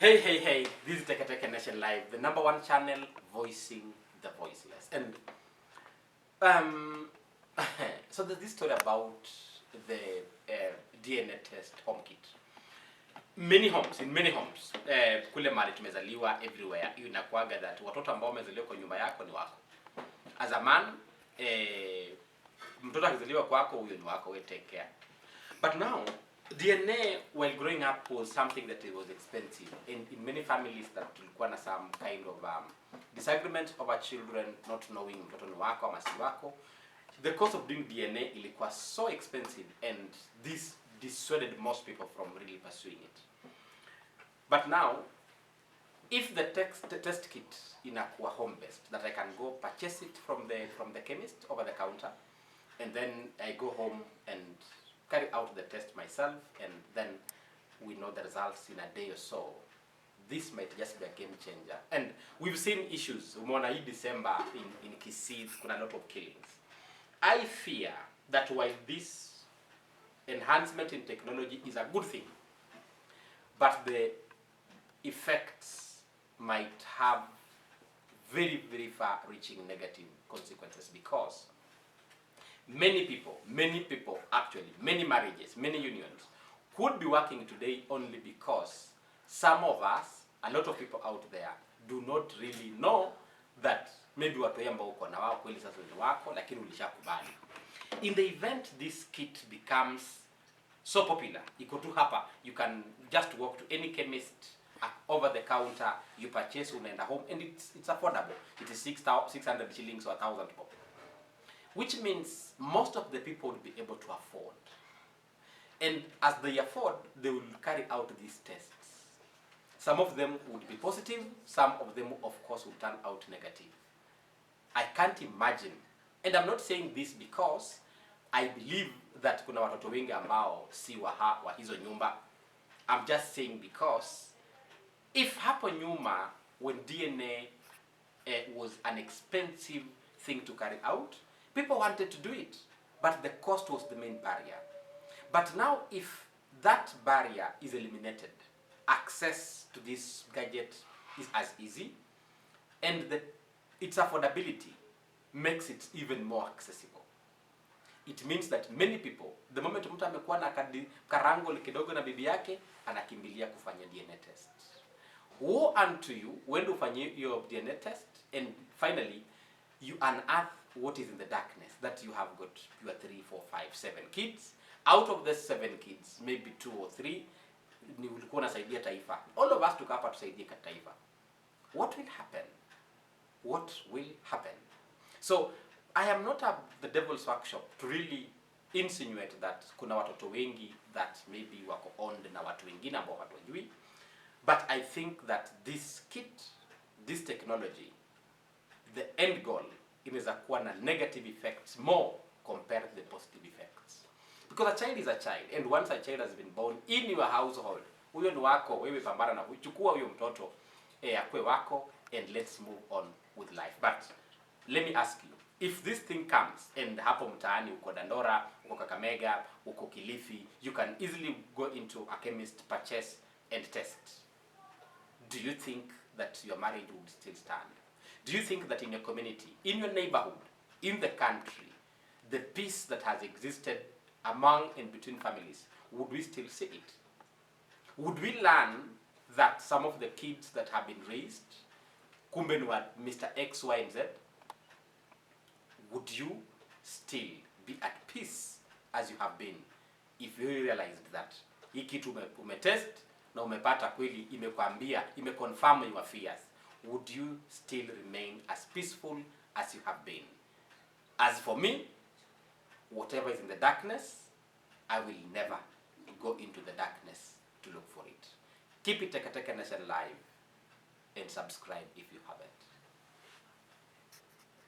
Hey, this is Teke Nation Live, the #1 channel voicing the voiceless. And so there's this story about the DNA test home kit. In many homes, kule mahali tumezaliwa everywhere, inakuaga that watoto ambao wamezaliwa kwa nyumba yako ni wako. As a man, mtoto akizaliwa kwako huyo ni wako, we take care. But now, DNA, while growing up, was something that it was expensive. And in many families that tulikuwa na some kind of disagreement over children not knowing mtoto ni wako ama si wako. The cost of doing DNA ilikuwa so expensive, and this dissuaded most people from really pursuing it. But now, if the test kit inakuwa home-based, that I can go purchase it from the chemist over the counter, and then I go home and carry out the test myself, and then we know the results in a day or so. This might just be a game changer. And we've seen issues. Umeona hii December in Kisii, kuna a lot of killings. I fear that while this enhancement in technology is a good thing, but the effects might have very, very far-reaching negative consequences, because many people actually, many marriages, many unions could be working today only because some of us, a lot of people out there, do not really know that maybe watu ambao uko na wao kweli sasa ni wako, lakini ulishakubali. In the event this kit becomes so popular, iko tu hapa, you can just walk to any chemist over the counter, you purchase, unaenda home, and it's affordable. It is 600 shillings or 1,000 pop. Which means most of the people will be able to afford. And as they afford, they will carry out these tests. Some of them would be positive, some of them, of course, will turn out negative. I can't imagine, and I'm not saying this because I believe that kuna watoto wengi ambao si wa hizo nyumba. I'm just saying because if hapo nyuma, when DNA was an expensive thing to carry out, people wanted to do it, but the cost was the main barrier. But now, if that barrier is eliminated, access to this gadget is as easy, and its affordability makes it even more accessible. It means that many people, the moment mtu amekuwa na karango kidogo na bibi yake, anakimbilia kufanya DNA test. Woe unto you when you fanya your DNA test, and finally, you unearth what is in the darkness, that you have got your 3, 4, 5, 7 kids. Out of the 7 kids, maybe 2 or 3 ni ulikuwa unasaidia taifa. All of us tukapa tusaidie taifa. What will happen? What will happen? So I am not at the devil's workshop to really insinuate that kuna watoto wengi that maybe wako owned na watu wengine ambao hawajui. But I think that this kit, this technology, the end goal inaweza kuwa na negative effects more compared to the positive effects. Because a child is a child, and once a child has been born in your household, huyo ni wako, wewe pambana na kuchukua huyo mtoto akwe wako, and let's move on with life. But let me ask you, if this thing comes, and hapo mtaani uko Dandora, uko Kakamega, uko Kilifi, you can easily go into a chemist, purchase and test. Do you think that your marriage would still stand? Do you think that in your community, in your neighborhood, in the country, the peace that has existed among and between families, would we still see it? Would we learn that some of the kids that have been raised, kumbe ni wa Mr. X, Y, and Z? Would you still be at peace as you have been if you realized that hii kitu umetest na umepata kweli imekwambia, imeconfirm your fears? Would you still remain as peaceful as you have been? As for me, whatever is in the darkness, I will never go into the darkness to look for it. Keep it Teke Nation Live, and subscribe if you haven't.